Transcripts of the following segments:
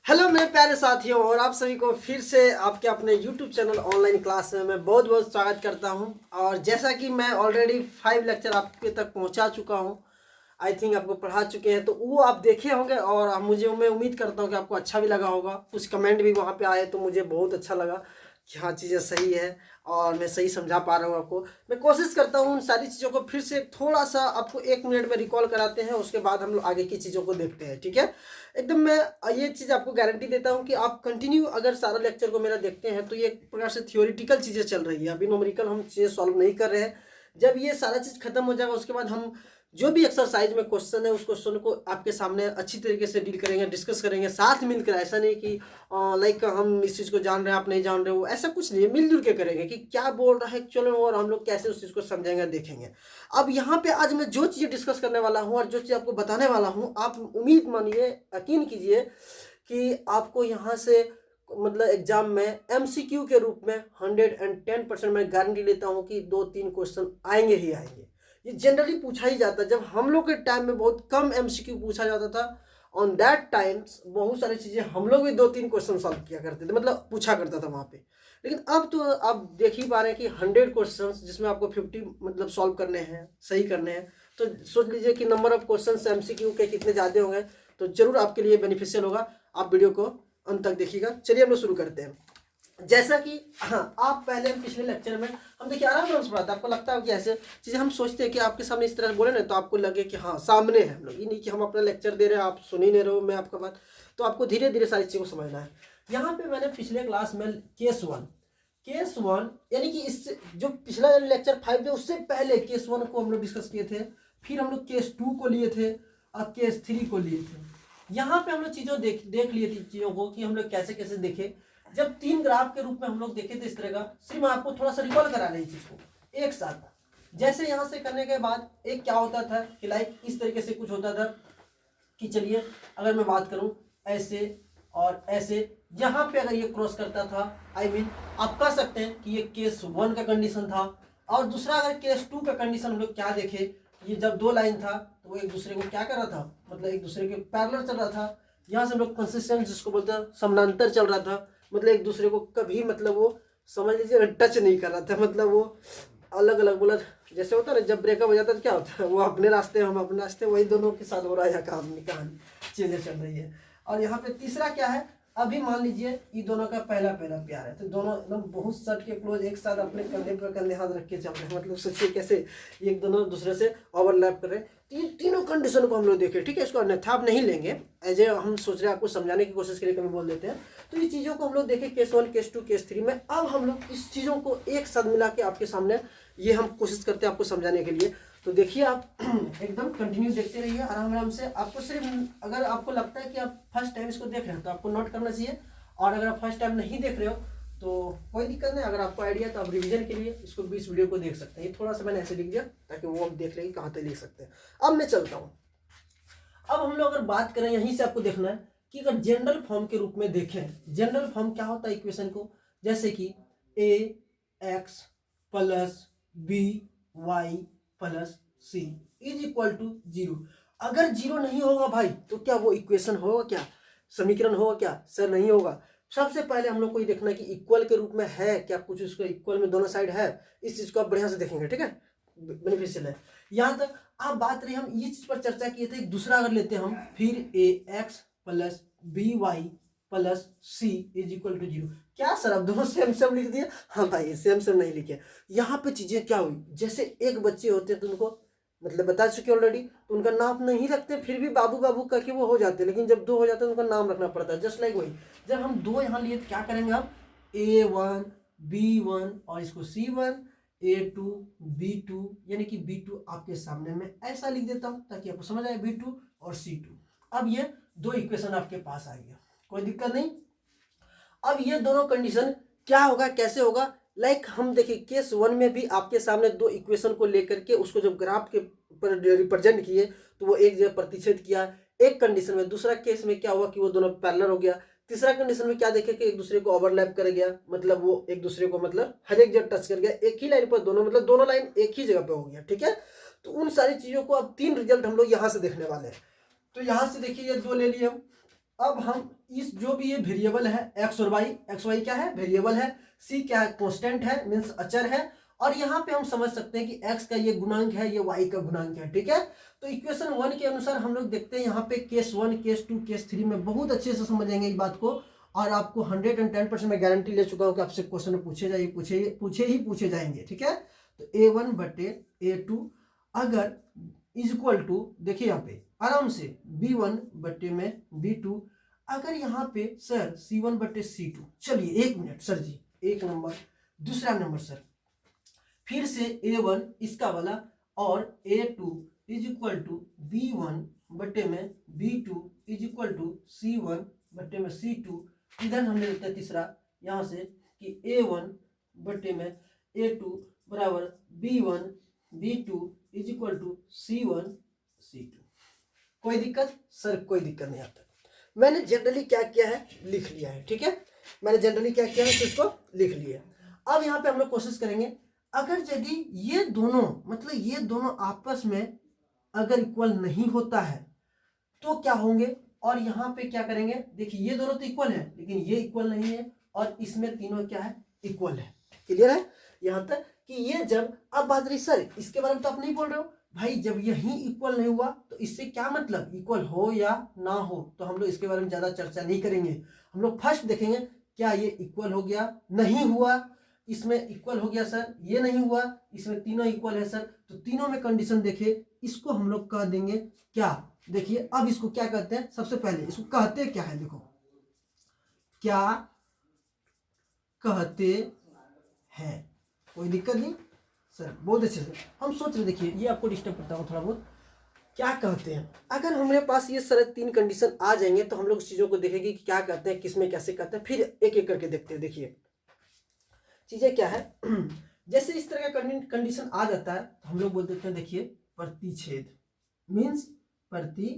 Hello मेरे प्यारे साथियों, और आप सभी को फिर से आपके अपने YouTube चैनल ऑनलाइन क्लास में मैं बहुत बहुत स्वागत करता हूं। और जैसा कि मैं ऑलरेडी 5 लेक्चर आपके तक पहुंचा चुका हूं, आई थिंक आपको पढ़ा चुके हैं, तो वो आप देखे होंगे। और मैं उम्मीद करता हूं कि आपको अच्छा भी लगा होगा। कुछ कमेंट भी वहां पे आए तो मुझे बहुत अच्छा लगा कि हाँ, चीज़ें सही है और मैं सही समझा पा रहा हूँ आपको। मैं कोशिश करता हूँ उन सारी चीज़ों को फिर से थोड़ा सा आपको 1 मिनट में रिकॉल कराते हैं, उसके बाद हम लोग आगे की चीज़ों को देखते हैं। ठीक है, एकदम मैं ये चीज़ आपको गारंटी देता हूँ कि आप कंटिन्यू अगर सारा लेक्चर को मेरा देखते हैं तो ये एक प्रकार से थियोरिटिकल चीज़ें चल रही है, अभी न्यूमेरिकल हम चीज़ें सॉल्व नहीं कर रहे हैं। जब ये सारा चीज़ खत्म हो जाएगा उसके बाद हम जो भी एक्सरसाइज में क्वेश्चन है उस क्वेश्चन को आपके सामने अच्छी तरीके से डील करेंगे, डिस्कस करेंगे साथ मिलकर। ऐसा नहीं कि लाइक हम इस चीज़ को जान रहे हैं आप नहीं जान रहे हो, ऐसा कुछ नहीं है। मिलजुल के करेंगे कि क्या बोल रहा है एक्चुअल में और हम लोग कैसे उस चीज़ को समझेंगे, देखेंगे। अब यहाँ पे आज मैं जो चीज़ डिस्कस करने वाला हूँ और जो चीज़ आपको बताने वाला हूँ, आप उम्मीद मानिए, यकीन कीजिए कि आपको यहाँ से मतलब एग्जाम में एमसीक्यू के रूप में 110% मैं गारंटी लेता हूँ कि 2-3 क्वेश्चन आएंगे ही आएंगे। ये जनरली पूछा ही जाता है। जब हम लोग के टाइम में बहुत कम एमसीक्यू पूछा जाता था, ऑन दैट टाइम्स बहुत सारी चीज़ें हम लोग भी 2-3 क्वेश्चन सॉल्व किया करते थे, मतलब पूछा करता था वहाँ पे। लेकिन अब तो आप देख ही पा रहे हैं कि 100 क्वेश्चन जिसमें आपको 50 मतलब सॉल्व करने हैं, सही करने हैं। तो सोच लीजिए कि नंबर ऑफ क्वेश्चन एमसीक्यू के कितने ज़्यादा होंगे। तो जरूर आपके लिए बेनिफिशियल होगा, आप वीडियो को अंत तक देखिएगा। चलिए हम लोग शुरू करते हैं। जैसा कि हाँ, आप पहले पिछले लेक्चर में हम देखिए आराम से पढ़ा था। आपको लगता है कि ऐसे चीज़ें हम सोचते हैं कि आपके सामने इस तरह बोले ना तो आपको लगे कि हाँ सामने है हम लोग, ये नहीं कि हम अपना लेक्चर दे रहे हैं आप सुन ही नहीं रहे हो मैं आपका बात। तो आपको धीरे धीरे सारी चीज़ों को समझना है। यहाँ पे मैंने पिछले क्लास में केस वन यानी कि इससे जो पिछला लेक्चर 5 जो उससे पहले केस 1 को हम लोग डिस्कस किए थे, फिर हम लोग केस 2 को लिए थे और केस 3 को लिए थे। यहाँ पे हम लोग चीज़ों देख लिए थी चीज़ों को कि हम लोग कैसे कैसे देखे। जब 3 ग्राफ के रूप में हम लोग देखे थे इस तरह का, सिर्फ मैं आपको थोड़ा सा रिकॉल करा रही चीज़ को एक साथ। जैसे यहाँ से करने के बाद एक क्या होता था कि लाइक इस तरीके से कुछ होता था कि चलिए अगर मैं बात करूं ऐसे और ऐसे, यहाँ पे अगर ये क्रॉस करता था आई मीन आप कह सकते हैं कि ये केस 1 का कंडीशन था। और दूसरा अगर केस 2 का कंडीशन हम लोग क्या देखे, ये जब 2 लाइन था तो वो एक दूसरे को क्या कर रहा था, मतलब एक दूसरे के पैरेलल चल रहा था। यहाँ से हम लोग कंसिस्टेंट जिसको बोलते हैं समानांतर चल रहा था, मतलब एक दूसरे को कभी मतलब वो समझ लीजिए टच नहीं कर रहा था, मतलब वो अलग अलग बोला। जैसे होता है ना जब ब्रेकअप हो जाता है तो क्या होता है, वो अपने रास्ते हम अपने रास्ते, वही दोनों के साथ हो रहा है कहानी चीजें चल रही है। और यहाँ पे तीसरा क्या है, अभी मान लीजिए ये दोनों का पहला पहला प्यार है तो दोनों एकदम बहुत सट के क्लोज एक साथ अपने कंधे पर कंधे हाथ रख के चल रहे हैं, मतलब सोचिए कैसे ये एक दोनों दूसरे से ओवरलैप कर रहे हैं। तो ये तीनों कंडीशन को हम लोग देखें, ठीक है। इसको अन्यथा आप नहीं लेंगे, एज ए हम सोच रहे हैं आपको समझाने की कोशिश करें, कभी बोल देते हैं। तो ये चीज़ों को हम लोग देखें केस 1 केस 2 केस 3 में। अब हम लोग इस चीज़ों को एक साथ मिला के आपके सामने ये हम कोशिश करते हैं आपको समझाने के लिए। तो देखिए आप एकदम कंटिन्यू देखते रहिए आराम आराम से। आपको सिर्फ अगर आपको लगता है कि आप फर्स्ट टाइम इसको देख रहे हो तो आपको नोट करना चाहिए, और अगर आप फर्स्ट टाइम नहीं देख रहे हो तो कोई दिक्कत नहीं। अगर आपको आइडिया तो आप रिवीजन के लिए इसको 20 वीडियो को देख सकते हैं। ये थोड़ा सा मैंने ऐसे लिख दिया ताकि वो आप देख लेंगे कहाँ तक लिख सकते हैं। अब मैं चलता हूँ। अब हम लोग अगर बात करें, यहीं से आपको देखना है कि अगर जनरल फॉर्म के रूप में देखें, जनरल फॉर्म क्या होता है इक्वेशन को, जैसे कि a x plus b y plus c is equal to 0। अगर 0 नहीं होगा भाई तो क्या वो इक्वेशन होगा, क्या समीकरण होगा, क्या सर नहीं होगा। सबसे पहले हम लोग को ये देखना है कि इक्वल के रूप में है क्या, कुछ उसको इक्वल में दोनों साइड है। इस चीज को आप बढ़िया से देखेंगे, ठीक है, बेनिफिशियल है। यहाँ तक आप बात रही, हम इस चीज पर चर्चा किए थे। दूसरा अगर लेते हैं हम, फिर a x plus b y plus c is equal to 0। क्या सर आप दोनों सेम सेम लिख दिए? हाँ भाई सेम सेम नहीं लिखे। यहाँ पे चीजें क्या हुई, जैसे एक बच्चे होते हैं तो उनको मतलब बता चुके ऑलरेडी, तो उनका नाम नहीं रखते, फिर भी बाबू बाबू करके वो हो जाते हैं। लेकिन जब 2 हो जाते हैं तो उनका नाम रखना पड़ता है। जस्ट लाइक वही, जब हम 2 यहाँ लिए तो क्या करेंगे हम, A1 B1 और इसको C1 A2 B2, यानी कि B2 आपके सामने में ऐसा लिख देता हूं ताकि आपको समझ आए, B2 और C2। अब ये 2 इक्वेशन आपके पास आ गया, कोई दिक्कत नहीं। अब ये दोनों कंडीशन क्या होगा, कैसे होगा, लाइक हम देखिए केस 1 में भी आपके सामने 2 इक्वेशन को लेकर के उसको जब ग्राफ के पर रिप्रेजेंट किए तो वो एक जगह प्रतिच्छेद किया एक कंडीशन में। दूसरा केस में क्या हुआ कि वो दोनों पैरेलल हो गया। तीसरा कंडीशन में क्या देखे कि एक दूसरे को ओवरलैप कर गया, मतलब वो एक दूसरे को मतलब हर एक जगह टच कर गया, एक ही लाइन पर दोनों, मतलब दोनों लाइन एक ही जगह पे हो गया, ठीक है। तो उन सारी चीजों को अब 3 रिजल्ट हम लोग यहाँ से देखने वाले हैं। तो यहाँ से देखिए ये 2 ले लिए हम, अब हम इस जो भी ये वेरिएबल है एक्स और वाई, एक्स वाई क्या है वेरिएबल है, सी क्या है कांस्टेंट है मीन्स अचर है, और यहाँ पे हम समझ सकते हैं कि x का ये गुणांक है, ये y का गुणांक है, ठीक है। तो इक्वेशन 1 के अनुसार हम लोग देखते हैं यहाँ पे केस 1 केस 2 केस 3 में बहुत अच्छे से समझेंगे इस बात को, और आपको 110% मैं गारंटी ले चुका हूँ कि आपसे क्वेश्चन में पूछे जाएंगे, ठीक है। तो A1 बटे A2 अगर इज इक्वल टू, देखिए यहाँ पे आराम से B1 बटे में B2, अगर यहाँ पे सर C1 बटे C2, चलिए 1 मिनट सर जी, 1 नंबर, दूसरा नंबर सर फिर से A1 इसका वाला और A2 is equal to B1 बटे में B2 is equal to C1 बटे में C2, इधर हमने लिखा तीसरा यहाँ से कि A1 बटे में A2 बराबर B1 B2 is equal to C1 C2। कोई दिक्कत सर? कोई दिक्कत नहीं आता। मैंने जनरली क्या किया है लिख लिया है, ठीक है, मैंने जनरली क्या किया है तो इसको लिख लिया। अब यहाँ पे हम लोग कोशिश करेंगे, अगर यदि ये दोनों मतलब ये दोनों आपस में अगर इक्वल नहीं होता है तो क्या होंगे, और यहाँ पे क्या करेंगे, देखिए ये दोनों तो इक्वल है लेकिन ये इक्वल नहीं है, और इसमें तीनों क्या है इक्वल है। क्लियर है यहाँ तक कि ये जब, अब बात रही सर इसके बारे में तो आप नहीं बोल रहे हो भाई, जब यही इक्वल नहीं हुआ तो इससे क्या मतलब, इक्वल हो या ना हो, तो हम लोग इसके बारे में ज्यादा चर्चा नहीं करेंगे। हम लोग फर्स्ट देखेंगे क्या ये इक्वल हो गया, नहीं हुआ, इसमें इक्वल हो गया सर, ये नहीं हुआ, इसमें तीनों इक्वल है सर, तो तीनों में कंडीशन देखिए, इसको हम लोग कह देंगे क्या, देखिए अब इसको क्या कहते हैं, सबसे पहले इसको कहते क्या है, देखो क्या कहते हैं, कोई दिक्कत नहीं सर, बहुत अच्छे से हम सोच रहे, देखिए ये आपको डिस्टर्ब करता हूँ थोड़ा बहुत, क्या कहते हैं। अगर हमारे पास ये सारे 3 कंडीशन आ जाएंगे तो हम लोग उस चीजों को देखेंगे कि क्या कहते हैं, किसमें कैसे कहते हैं, फिर एक एक करके देखते हैं। देखिए चीजें क्या है, जैसे इस तरह का कंडीशन आ जाता है तो हम लोग बोल देते हैं, देखिए प्रतिच्छेद मीन्स प्रति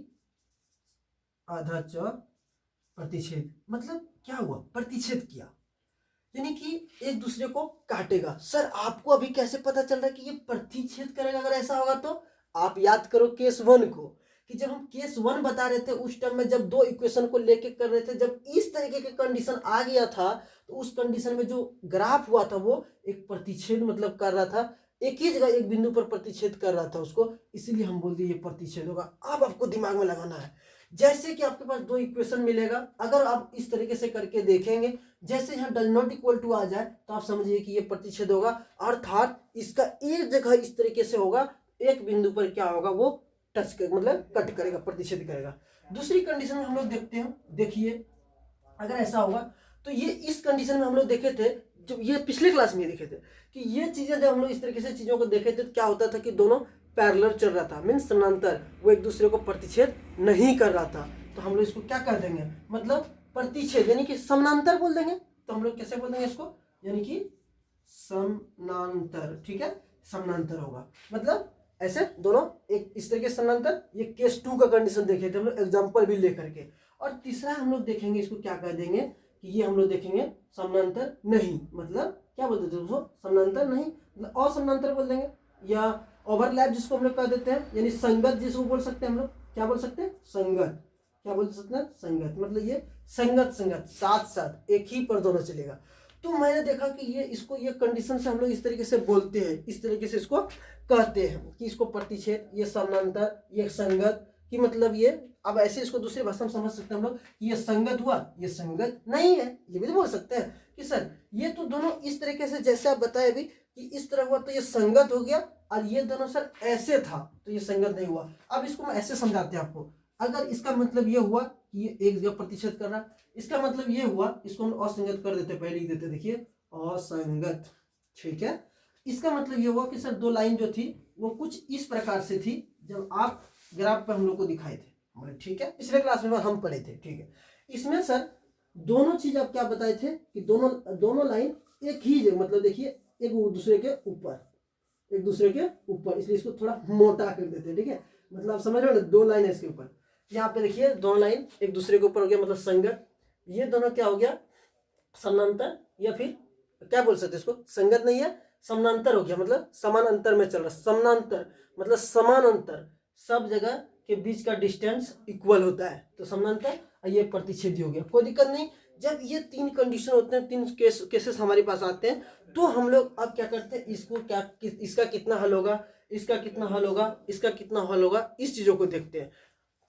आधा च प्रतिच्छेद, मतलब क्या हुआ, प्रतिच्छेद किया यानी कि एक दूसरे को काटेगा। सर आपको अभी कैसे पता चल रहा है कि ये प्रतिच्छेद करेगा? अगर ऐसा होगा तो आप याद करो केस 1 को, कि जब हम केस 1 बता रहे थे उस टाइम में जब 2 इक्वेशन को लेके कर रहे थे, जब इस तरीके के कंडीशन आ गया था तो उस कंडीशन में जो ग्राफ हुआ था वो एक प्रतिच्छेद मतलब कर रहा था, एक ही जगह एक बिंदु पर प्रतिच्छेद कर रहा था उसको, इसीलिए हम बोल दिए ये प्रतिच्छेद होगा। अब आपको दिमाग में लगाना है, जैसे कि आपके पास 2 इक्वेशन मिलेगा, अगर आप इस तरीके से करके देखेंगे, जैसे यहाँ डज नॉट इक्वल टू आ जाए तो आप समझिए कि ये प्रतिच्छेद होगा, अर्थात इसका एक जगह इस तरीके से होगा, एक बिंदु पर क्या होगा वो टच कर मतलब कट करेगा, प्रतिच्छेद करेगा। दूसरी कंडीशन में हम लोग देखते हैं, देखिए अगर ऐसा होगा तो ये इस कंडीशन में हम लोग देखे थे, जब ये पिछले क्लास में देखे थे कि ये चीजें जब हम लोग इस तरीके से चीजों को देखे थे तो क्या होता था कि दोनों पैरेलल चल रहा था, मीन्स समानांतर, वो एक दूसरे को प्रतिच्छेद नहीं कर रहा था, तो हम लोग इसको क्या कर देंगे, मतलब प्रतिच्छेद यानी कि समानांतर बोल देंगे। तो हम लोग कैसे बोल देंगे इसको, यानी कि समानांतर, ठीक है, समानांतर होगा, मतलब ऐसे दोनों एक इस तरीके से समानांतर। ये केस 2 का कंडीशन देखे थे हम लोग एग्जांपल भी लेकर के। और तीसरा हम लोग देखेंगे, इसको क्या कर देंगे कि ये हम लोग देखेंगे समानांतर नहीं, मतलब क्या बोलते थे उसको, समानांतर नहीं मतलब असमानांतर बोल देंगे, या ओवरलैप जिसको हम लोग कह देते हैं, यानी संगत जिसको बोल सकते हैं हम लोग, क्या बोल सकते हैं, संगत, क्या बोल सकते हैं, संगत, मतलब ये संगत संगत साथ साथ एक ही पर दोनों चलेगा। तो मैंने देखा कि ये इसको ये कंडीशन से हम लोग इस तरीके से बोलते हैं, इस तरीके से इसको कहते हैं कि इसको प्रतिच्छेद, ये समानांतर, ये संगत, कि मतलब ये, अब ऐसे इसको दूसरी भाषा में समझ सकते हैं हम लोग, ये संगत हुआ, ये संगत नहीं है, ये भी तो बोल सकते हैं कि सर ये तो दोनों इस तरीके से, जैसे आप बताए अभी कि इस तरह हुआ तो ये संगत हो गया, और ये दोनों सर ऐसे था तो ये संगत नहीं हुआ। अब इसको मैं ऐसे समझाते हैं आपको, अगर इसका मतलब ये हुआ कि ये एक जगह प्रतिच्छेद कर रहा, इसका मतलब ये हुआ, इसको हम असंगत कर देते, पहले लिख देते, देखिए असंगत, ठीक है। इसका मतलब ये हुआ कि सर 2 लाइन जो थी वो कुछ इस प्रकार से थी, जब आप ग्राफ पर हम लोग को दिखाए थे, ठीक है, पिछले क्लास में हम पढ़े थे, ठीक है। इसमें सर दोनों चीज आप क्या बताए थे कि दोनों लाइन एक ही जगह, मतलब देखिए एक दूसरे के ऊपर, एक दूसरे के ऊपर, इसलिए इसको थोड़ा मोटा कर देते हैं, ठीक है, मतलब आप समझ रहे हो ना, 2 लाइन है इसके ऊपर, यहाँ पे देखिए 2 लाइन एक दूसरे के ऊपर हो गया, मतलब संगत, ये दोनों क्या हो गया, समानांतर, या फिर क्या बोल सकते हैं इसको, संगत नहीं है, समानांतर हो गया, मतलब समान अंतर में चल रहा, समानांतर मतलब समान अंतर, सब जगह के बीच का डिस्टेंस इक्वल होता है, तो समानांतर। और ये प्रतिच्छेदी हो गया, कोई दिक्कत नहीं। जब ये तीन कंडीशन होते हैं, तीन केसेस हमारे पास आते हैं, तो हम लोग अब क्या करते हैं, इसका कितना हल होगा, इसका कितना हल होगा, इसका कितना हल होगा, इस चीज़ों को देखते हैं।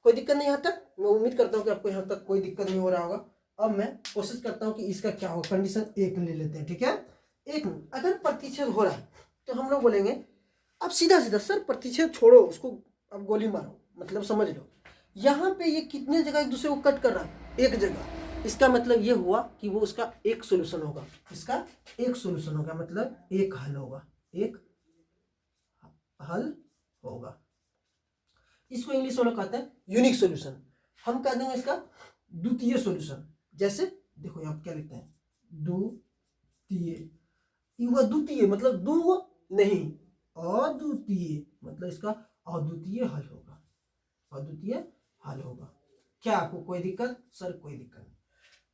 कोई दिक्कत नहीं यहाँ तक? मैं उम्मीद करता हूँ कि आपको यहाँ तक कोई दिक्कत नहीं हो रहा होगा। अब मैं कोशिश करता हूँ कि इसका क्या होगा, कंडीशन एक ले लेते हैं, ठीक है। एक अगर प्रतिच्छेद हो रहा है तो हम लोग बोलेंगे, अब सीधा सीधा सर प्रतिच्छेद छोड़ो, उसको अब गोली मारो, मतलब समझ लो यहाँ पे ये कितने जगह एक दूसरे को कट कर रहा है, एक जगह। इसका मतलब ये हुआ कि वो उसका एक सोल्यूशन होगा, इसका एक सोल्यूशन होगा, मतलब एक हल होगा, एक हल होगा। इसको इंग्लिश में लोग कहते हैं यूनिक सॉल्यूशन। हम कह देंगे इसका द्वितीय सॉल्यूशन। जैसे देखो यहाँ क्या लिखते हैं, द्वितीय, वह द्वितीय मतलब दो नहीं, अद्वितीय मतलब इसका अद्वितीय हल होगा, अद्वितीय हल होगा। क्या आपको कोई दिक्कत? सर कोई दिक्कत नहीं,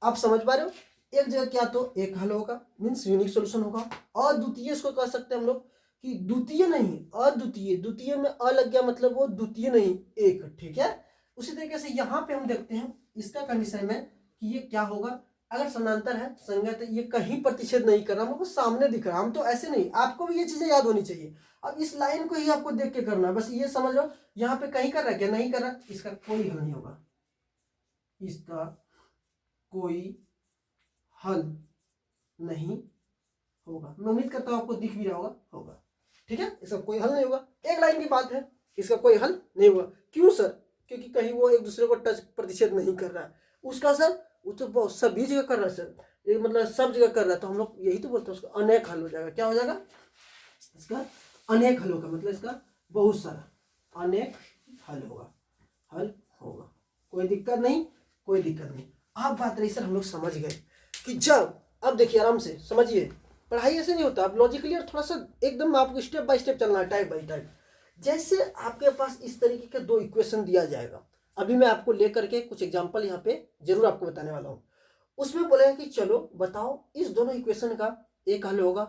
आप समझ पा रहे हो। एक जगह क्या तो एक हल होगा, मीन्स यूनिक सॉल्यूशन होगा। अद्वितीय इसको कह सकते हैं हम लोग कि द्वितीय नहीं अद्वितीय, द्वितीय में अ लग गया मतलब वो द्वितीय नहीं एक, ठीक है। उसी तरीके से यहाँ पे हम देखते हैं इसका कंडीशन में कि ये क्या होगा, अगर समानांतर है संगत है, ये कहीं प्रतिच्छेद नहीं कर रहा, हमको सामने दिख रहा, हम तो ऐसे नहीं। आपको भी ये चीजें याद होनी चाहिए। अब इस लाइन को ही आपको देख के करना है, बस ये समझ लो यहाँ पे कहीं कर रहा है क्या, नहीं कर रहा, इसका कोई हल नहीं होगा, इसका कोई हल नहीं होगा। मैं उम्मीद करता हूँ आपको दिख भी रहा होगा, ठीक है। इसका कोई हल नहीं होगा, एक लाइन की बात है, इसका कोई हल नहीं होगा। क्यों सर? क्योंकि कहीं वो एक दूसरे को टच प्रतिच्छेद नहीं कर रहा है। उसका सर वो तो बहुत सभी जगह कर रहा है सर, ये मतलब सब जगह कर रहा है, तो हम लोग यही तो बोलते हैं उसका अनेक हल हो जाएगा। क्या हो जाएगा? इसका अनेक हल होगा, मतलब इसका बहुत सारा अनेक हल होगा, हल होगा। कोई दिक्कत नहीं, कोई दिक्कत नहीं। आप बात रही सर हम लोग समझ गए कि जब, अब देखिए आराम से समझिए, पढ़ाई ऐसे नहीं होता, आप लॉजिकली और थोड़ा सा एकदम आपको स्टेप बाय स्टेप चलना है, टाइप बाय टाइप। जैसे आपके पास इस तरीके के दो इक्वेशन दिया जाएगा, अभी मैं आपको लेकर के कुछ एग्जांपल यहाँ पे जरूर आपको बताने वाला हूँ। उसमें बोलेगा कि चलो बताओ इस दोनों इक्वेशन का एक हल होगा,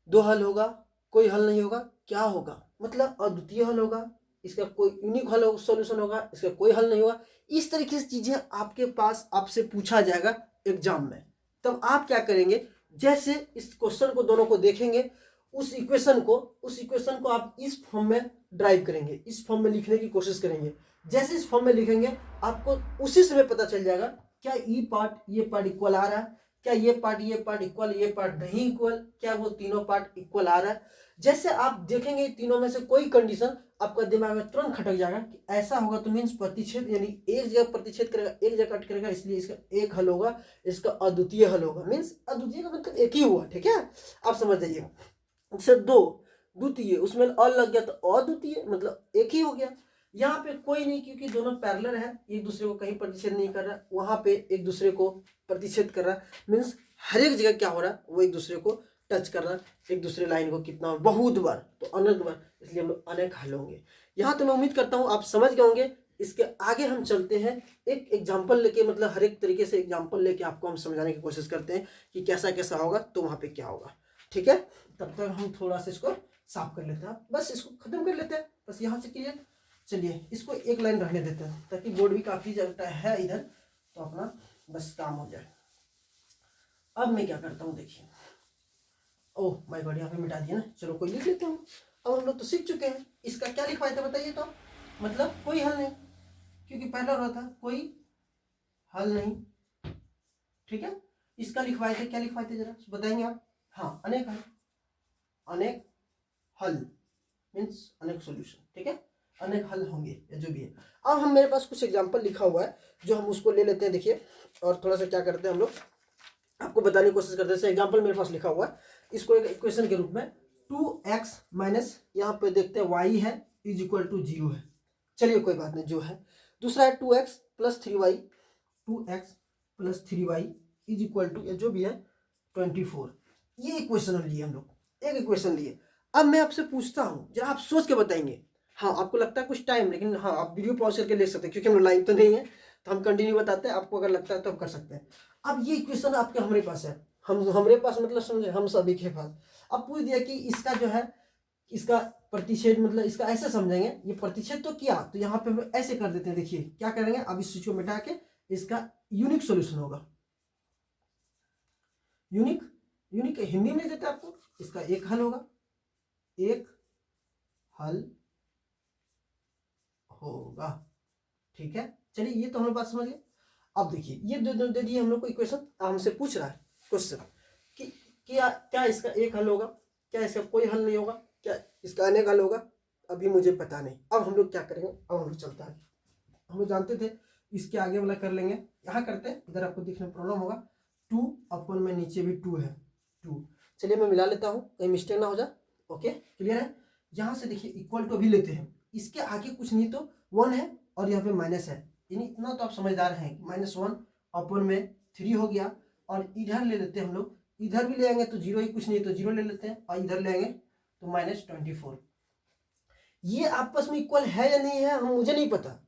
दो हल होगा, कोई हल नहीं होगा, क्या होगा, मतलब अद्वितीय हल होगा, इसका कोई यूनिक हल होगा, सॉल्यूशन होगा, इसका कोई हल नहीं होगा। इस तरीके से चीजें आपके पास आपसे पूछा जाएगा एग्जाम में। तब आप क्या करेंगे, जैसे इस क्वेश्चन को दोनों को देखेंगे, उस इक्वेशन को आप इस फॉर्म में ड्राइव करेंगे, इस फॉर्म में लिखने की कोशिश करेंगे। जैसे इस फॉर्म में लिखेंगे आपको उसी समय पता चल जाएगा क्या ये पार्ट इक्वल आ रहा है, क्या ये पार्ट इक्वल, ये पार्ट नहीं इक्वल, क्या वो तीनों पार्ट इक्वल आ रहा है। जैसे आप देखेंगे तीनों में से कोई कंडीशन, आपका दिमाग में तुरंत खटक जाएगा कि ऐसा होगा, तो मीन्स प्रतिच्छेद, यानी एक जगह प्रतिच्छेद करेगा, एक जगह कट करेगा, इसलिए इसका एक हल होगा, इसका अद्वितीय हल होगा। मीन्स अद्वितीय का मतलब एक ही हुआ, ठीक है, आप समझ जाइए। जैसे दो द्वितीय, उसमें अ लग गया तो अद्वितीय, मतलब एक ही हो गया। यहाँ पे कोई नहीं, क्योंकि दोनों पैरेलल है, एक दूसरे को कहीं प्रतिच्छेद नहीं कर रहा, वहां पे एक दूसरे को प्रतिच्छेद कर रहा, मीन्स हर एक जगह क्या हो रहा है, वो एक दूसरे को टच कर रहा, एक दूसरे लाइन को कितना बहुत बार, तो अनेक बार, इसलिए हम लोग अनेक हल होंगे। यहाँ तो मैं उम्मीद करता हूँ आप समझ गए होंगे। इसके आगे हम चलते हैं, एक एग्जाम्पल लेके, मतलब हर एक तरीके से एग्जाम्पल लेके आपको हम समझाने की कोशिश करते हैं कि कैसा कैसा होगा, तो वहाँ पे क्या होगा, ठीक है। तब तक हम थोड़ा सा इसको साफ कर लेते हैं, बस इसको खत्म कर लेते हैं, बस यहाँ से क्लियर। चलिए इसको एक लाइन रहने देते हैं, ताकि बोर्ड भी काफी जगह है इधर, तो अपना बस काम हो जाए। अब मैं क्या करता हूँ, देखिए, ओह माय गॉड, यहाँ पे मिटा दिया ना, चलो कोई लिख लेता हूँ। अब हम लोग तो सीख चुके हैं, इसका क्या लिखवाए थे बताइए तो, मतलब कोई हल नहीं, क्योंकि पहला रहा था कोई हल नहीं, ठीक है। इसका लिखवाए थे, क्या लिखवाए थे जरा बताएंगे आप? हाँ, अनेक हल, अनेक हल मीन्स अनेक सॉल्यूशन, ठीक है, अनेक हल होंगे या जो भी है। अब हम, मेरे पास कुछ एग्जांपल लिखा हुआ है, जो हम उसको ले लेते हैं, देखिए, और थोड़ा सा क्या करते हैं हम लोग, आपको बताने की कोशिश करते हैं। जैसे एग्जांपल मेरे पास लिखा हुआ है, इसको एक इक्वेशन के रूप में 2x माइनस, यहाँ पे देखते हैं y है इज इक्वल टू 0 है, चलिए कोई बात नहीं, जो है। दूसरा है 2x plus 3y, 2x plus 3y is equal to, या जो भी है 24। ये इक्वेशन लिए हम लोग, एक इक्वेशन लिए। अब मैं आपसे पूछता हूँ, जरा आप सोच के बताएंगे। हाँ, आपको लगता है कुछ टाइम, लेकिन हाँ आप वीडियो पॉज करके ले सकते हैं, क्योंकि हम लाइव तो नहीं है, तो हम कंटिन्यू बताते हैं, आपको अगर लगता है तो हम कर सकते हैं। अब ये इक्वेशन आपके हमारे पास है, हमारे पास मतलब समझे, हम सभी के पास। अब पूछ दिया कि इसका जो है इसका प्रतिच्छेद मतलब इसका ऐसे समझेंगे, ये प्रतिच्छेद तो किया तो यहाँ पे हम ऐसे कर देते हैं। देखिए क्या करेंगे, अब इस चीज को मिटा के इसका यूनिक सॉल्यूशन होगा। यूनिक यूनिक हिंदी में देते आपको, इसका एक हल होगा, एक हल होगा। ठीक है, चलिए ये तो हम लोग बात समझ गए। अब देखिए ये दे दिए हम लोग को इक्वेशन, हमसे पूछ रहा है क्वेश्चन कि क्या क्या इसका एक हल होगा, क्या इसका कोई हल नहीं होगा, क्या इसका अनेक हल होगा, अभी मुझे पता नहीं। अब हम लोग क्या करेंगे, अब हम लोग चलता है, हम लोग जानते थे इसके आगे वाला कर लेंगे, यहाँ करते हैं, इधर आपको दिखने में प्रॉब्लम होगा। 2 अपन में नीचे भी 2 है, 2। चलिए मैं मिला लेता हूँ, कहीं मिस्टेक ना हो जाए। ओके क्लियर है। यहाँ से देखिए इक्वल टू भी लेते हैं, इसके आगे कुछ नहीं तो 1 है और यहाँ पे माइनस है, यानी इतना तो आप समझदार हैं। -1 अपन में 3 हो गया, और इधर ले लेते हैं हम लोग, इधर भी ले आएंगे तो 0 ही, कुछ नहीं तो 0 ले लेते हैं, और इधर ले आएंगे तो -24। ये आपस में इक्वल है या नहीं है हम मुझे नहीं पता,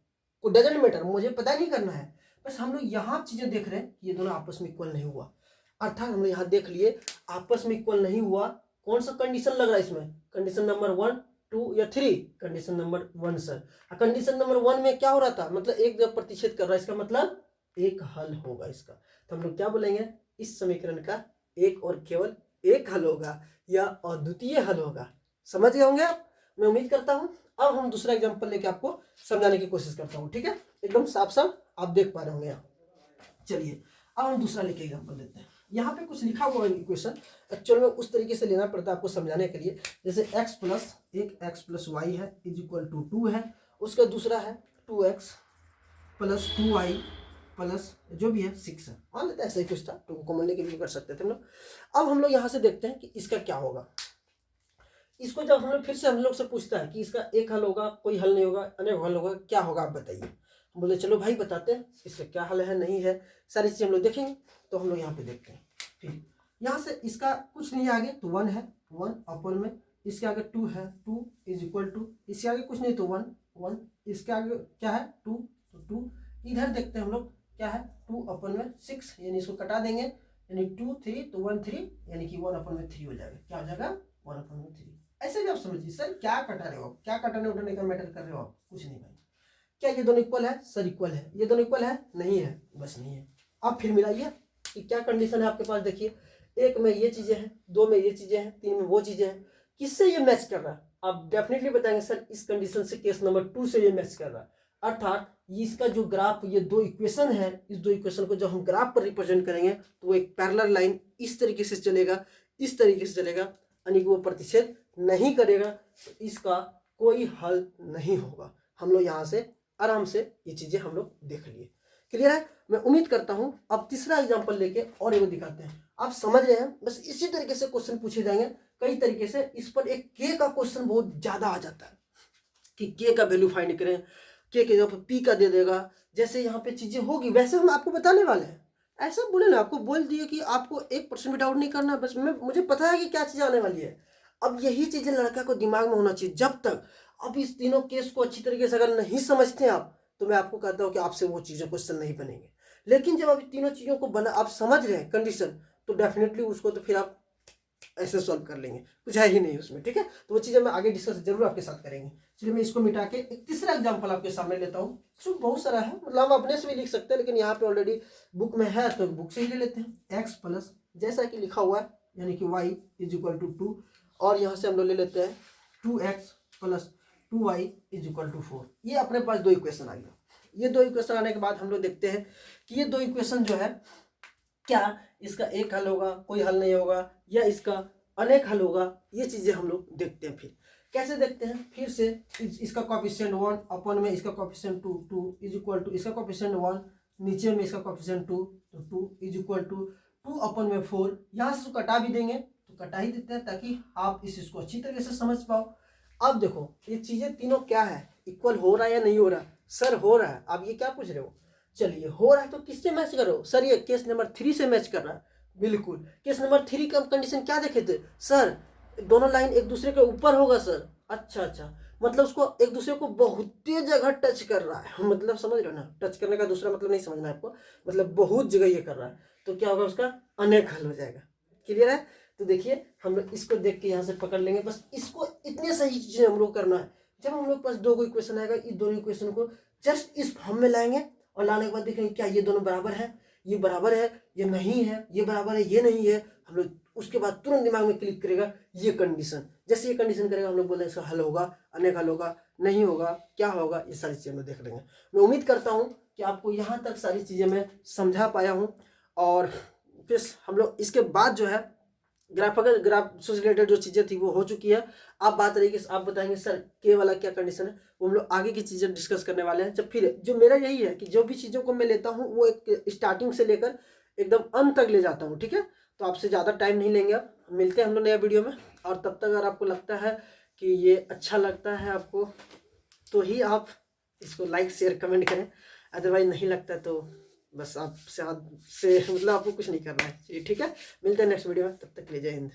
को डजंट मैटर, मुझे पता नहीं करना है, बस हम लोग यहाँ चीजें देख रहे हैं कि ये दोनों आपस में इक्वल नहीं हुआ। अर्थात हम लोग यहाँ देख लिए आपस में इक्वल नहीं हुआ। कौन सा कंडीशन लग रहा है इसमें, कंडीशन नंबर 1, 2 या 3, condition number 1 sir. Condition number 1 में क्या हो रहा था, मतलब एक जब प्रतिच्छेद कर रहा है, इसका मतलब एक हल होगा इसका। तो हम लोग क्या बोलेंगे, इस समीकरण का एक और केवल एक हल होगा या अद्वितीय हल होगा। समझ गए होंगे आप, मैं उम्मीद करता हूँ। अब हम दूसरा एग्जांपल लेके आपको समझाने की कोशिश करता हूँ, ठीक है, एकदम साफ साफ आप देख पा रहे होंगे यहाँ। चलिए अब हम दूसरा लेके एग्जांपल देते हैं। यहाँ पे कुछ लिखा हुआ है इक्वेशन, एक्चुअल में उस तरीके से लेना पड़ता है आपको समझाने के लिए, जैसे x प्लस वाई है इज इक्वल टू 2 है, उसका दूसरा है 2x प्लस 2y प्लस जो भी है 6 है, मान लेते हैं ऐसा ही कुछ था, 2 को कॉमन लेके भी कर सकते थे हम लोग। अब हम लोग यहाँ से देखते हैं कि इसका क्या होगा। इसको जब हम लोग फिर से हम लोग से पूछता है कि इसका एक हल होगा, कोई हल नहीं होगा, अनेक हल होगा, क्या होगा आप बताइए। हम बोले चलो भाई बताते हैं इसका क्या हल है नहीं है, सारी चीज़ हम लोग देखेंगे। तो हम लोग यहाँ पे देखते हैं, फिर यहाँ से इसका कुछ नहीं आगे तो 1 है, 1 अपन में, इसके आगे 2 है, 2 इज इक्वल टू, इसके आगे कुछ नहीं तो 1, 1, इसके आगे क्या है 2 तो 2, इधर देखते हैं हम लोग क्या है 2 अपन में 6, यानी इसको कटा देंगे, यानी 2 3 तो 1 3, यानी कि 1 अपन में 3 हो जाएगा। क्या हो जाएगा 1 अपन में 3। ऐसे भी आप समझिए सर क्या कटा रहे हो, क्या कटाने उठाने का मैटर कर रहे हो आप, कुछ नहीं भाई। क्या ये दोनों इक्वल है सर, इक्वल है। ये दोनों इक्वल है नहीं है, बस नहीं है। अब फिर मिलाइए कि क्या कंडीशन है आपके पास। देखिए 1 में ये चीजें हैं, 2 में ये चीजें हैं, 3 में वो चीजें हैं, किससे ये मैच कर रहा है आप डेफिनेटली बताएंगे सर इस कंडीशन से केस नंबर 2 से ये मैच कर रहा है। अर्थात इसका जो ग्राफ, ये 2 इक्वेशन है, इस 2 इक्वेशन को जब हम ग्राफ पर रिप्रेजेंट करेंगे तो वो एक पैरेलल लाइन इस तरीके से चलेगा, इस तरीके से चलेगा, यानी कि वो प्रतिच्छेद नहीं करेगा, तो इसका कोई हल नहीं होगा। हम लोग यहाँ से आराम से ये चीजें हम लोग देख लिए, क्लियर है। मैं उम्मीद करता हूँ। अब तीसरा एग्जांपल लेके और एक दिखाते हैं, आप समझ रहे हैं, बस इसी तरीके से क्वेश्चन पूछे जाएंगे कई तरीके से। इस पर एक के का क्वेश्चन बहुत ज्यादा आ जाता है कि के का वैल्यू फाइंड करें, के जगह पर पी का दे देगा, जैसे यहाँ पे चीजें होगी वैसे हम आपको बताने वाले हैं। ऐसा बोले ना, आपको बोल दिए कि आपको 1% भी डाउट नहीं करना, बस मुझे पता है कि क्या चीज आने वाली है। अब यही चीजें लड़का को दिमाग में होना चाहिए। जब तक अब इस तीनों केस को अच्छी तरीके से अगर नहीं समझते हैं आप, तो मैं आपको कहता हूँ कि आपसे वो चीजें क्वेश्चन नहीं बनेंगे। लेकिन जब आप तीनों चीजों को बना आप समझ रहे हैं कंडीशन, तो डेफिनेटली उसको तो फिर आप ऐसे सॉल्व कर लेंगे, कुछ है ही नहीं उसमें, ठीक है। तो वो चीजें मैं आगे डिस्कस जरूर आपके साथ करेंगे। चलिए मैं इसको मिटा के एक तीसरा एग्जांपल आपके सामने लेता हूँ। इसमें बहुत सारा है, मतलब हम अपने से भी लिख सकते हैं, लेकिन यहाँ पे ऑलरेडी बुक में है तो बुक से ही ले लेते हैं। x प्लस जैसा कि लिखा हुआ है, यानी कि y इज इक्वल टू 2, और यहाँ से हम लोग ले लेते हैं 2x plus 2y is equal to 4। ये अपने पास 2 इक्वेशन आ गया। ये 2 इक्वेशन आने के बाद हम लोग देखते हैं कि ये 2 इक्वेशन जो है क्या इसका एक हल होगा, कोई हल नहीं होगा, या इसका अनेक हल होगा। ये चीजें हम लोग देखते हैं। फिर कैसे देखते हैं, फिर से इसका कोएफिशिएंट 1 अपन में इसका कोएफिशिएंट 2, 2 इज इक्वल टू इसका कोएफिशिएंट 1, नीचे में इसका कोएफिशिएंट 2, तो 2 इज इक्वल टू 2 अपन में 4। यहाँ से कटा भी देंगे तो कटा ही देते हैं, ताकि आप इस चीज को अच्छी तरीके से समझ पाओ। अब देखो ये चीजें तीनों क्या है, इक्वल हो रहा है या नहीं हो रहा। सर हो रहा है। आप ये क्या पूछ रहे हो, चलिए हो रहा है तो किससे मैच करो सर, ये केस नंबर 3 से मैच कर रहा है। बिल्कुल, केस नंबर 3 का कंडीशन क्या देखे थे सर, दोनों लाइन एक दूसरे के ऊपर होगा सर। अच्छा, मतलब उसको एक दूसरे को बहुत जगह टच कर रहा है, मतलब समझ रहे हो ना, टच करने का दूसरा मतलब नहीं समझना है आपको, मतलब बहुत जगह ये कर रहा है, तो क्या होगा उसका अनेक हल हो जाएगा। क्लियर है। तो देखिए हम लोग इसको देख के यहाँ से पकड़ लेंगे, बस इसको इतने सही चीज़ें हम लोग करना है। जब हम लोग पास दो कोई क्वेश्चन आएगा, इस दोनों क्वेश्चन को जस्ट इस फॉर्म में लाएंगे और लाने के बाद देखेंगे क्या ये दोनों बराबर है, ये बराबर है, ये नहीं है, ये बराबर है, ये नहीं है। हम लोग उसके बाद तुरंत दिमाग में क्लिक करेगा ये कंडीशन। जैसे ये कंडीशन करेगा हम लोग बोलेंगे इसका हल होगा, अनेक हल होगा, नहीं होगा, क्या होगा, ये सारी चीज़ें हम लोग देख लेंगे। मैं उम्मीद करता हूँ कि आपको यहाँ तक सारी चीज़ें मैं समझा पाया हूँ। और फिर हम लोग इसके बाद जो है ग्राफ से रिलेटेड जो चीज़ें थी वो हो चुकी है। आप बात रही कि आप बताएंगे सर के वाला क्या कंडीशन है, वो हम लोग आगे की चीज़ें डिस्कस करने वाले हैं। जब फिर जो मेरा यही है कि जो भी चीज़ों को मैं लेता हूँ वो एक स्टार्टिंग से लेकर एकदम अंत तक ले जाता हूँ, ठीक है। तो आपसे ज़्यादा टाइम नहीं लेंगे, अब मिलते हैं हम लोग नया वीडियो में। और तब तक अगर आपको लगता है कि ये अच्छा लगता है आपको तो ही आप इसको लाइक शेयर कमेंट करें, अदरवाइज नहीं लगता तो बस आपसे मतलब आपको कुछ नहीं करना है, ठीक है। मिलते हैं नेक्स्ट वीडियो में, तब तक के लिए जय हिंद।